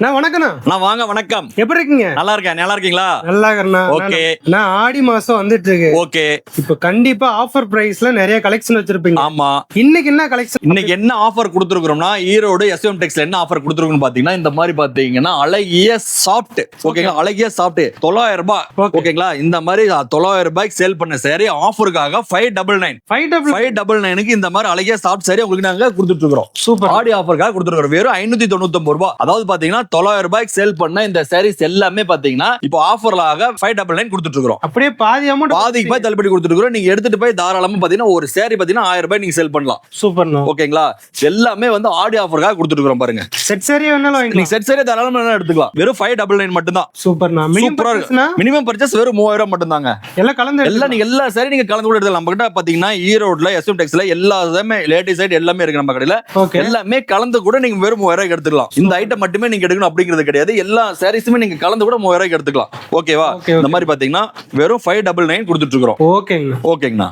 நான் வணக்கண்ணா. நான் வாங்க வணக்கம். எப்படி இருக்கீங்க? நல்லா இருக்கேன். நல்லா இருக்கீங்களா? நல்லா இருக்கேண்ணா. ஓகே. நான் ஆடி மாசம் வந்துட்டு இருக்கு. ஓகே. இப்போ கண்டிப்பா ஆஃபர் பிரைஸ்ல நிறைய கலெக்ஷன் வச்சிருப்பீங்க. ஆமா. இன்னைக்கு என்ன கலெக்ஷன்? இன்னைக்கு என்ன ஆஃபர் கொடுத்துருக்கோம்னா, ஈரோடு எஸ்எம் டெக்ஸ்ல என்ன ஆஃபர் கொடுத்துருக்கோம்னு பாத்தீங்கன்னா, இந்த மாதிரி பாத்தீங்கன்னா அழகிய சாஃப்ட், ஓகேங்களா, அழகிய சாஃப்ட் 900 ரூபாய், ஓகேங்களா. இந்த மாதிரி 900 ரூபாய்க்கு சேல் பண்ண சேரி ஆஃபருக்காக 599 இந்த மாதிரி அழகிய சாஃப்ட் சேரி உங்களுக்கு நாங்க கொடுத்துட்டு இருக்கோம். சூப்பர். ஆடி ஆஃபருக்காக கொடுத்துருக்கோம். வெறும் 599 ரூபாய். அதாவது பாத்தீங்கன்னா 900 ரூபாய்க்கு சேல் பண்ண இந்த சாரீஸ் எல்லாமே பாத்தீங்கன்னா இப்போ ஆஃபர்லாக 599 கொடுத்துட்டு இருக்கோம். அப்படியே பாதி அமௌண்ட், பாதிக்கு போய் தள்ளுபடி கொடுத்துட்டு இருக்கோம். நீங்க எடுத்துட்டு போய் தாராளமா பாத்தீங்கன்னா ஒரு சாரி பாத்தீங்கன்னா 1000 ரூபாய் நீங்க சேல் பண்ணலாம். சூப்பர்ண்ணா. ஓகேங்களா. எல்லாமே வந்து ஆடி ஆஃபருக்காக கொடுத்துட்டு இருக்கோம். பாருங்க, செட் சாரி வேணாலும் வாங்கிக்கலாம். நீங்க செட் சாரி தாராளமா எடுத்துக்கலாம். வெறும் 599 மட்டும் தான். சூப்பர்ண்ணா. மினிமம் பர்ச்சேஸ் வெறும் 3000 ரூபாய் மட்டும் தாங்க. எல்லாம் கலந்து நீங்க எல்லா சாரி நீங்க கலந்து கூட எடுத்துக்கலாம். நம்ம கிட்ட பாத்தீங்கன்னா ஈரோட்ல எஸ்எம் டெக்ஸ்ல எல்லாமே லேடிஸ் சைடு எல்லாமே இருக்கு நம்ம கடையில. எல்லாமே கலந்து கூட நீங்க வெறும் 3000 ரூபாய்க்கு எடுத்துக்கலாம். இந்த ஐட்டம் மட்டுமே நீங்க எடுக்கணும் அப்படிங்கிறது கிடையாது. எல்லா சாரீஸுமே நீங்க கலந்து கூட 3000 ரூபாய்க்கு எடுத்துக்கலாம். ஓகேவா? இந்த மாதிரி பாத்தீங்கன்னா வெறும் 599 கொடுத்துட்டு இருக்கோம். ஓகேங்கண்ணா. ஓகேங்கண்ணா.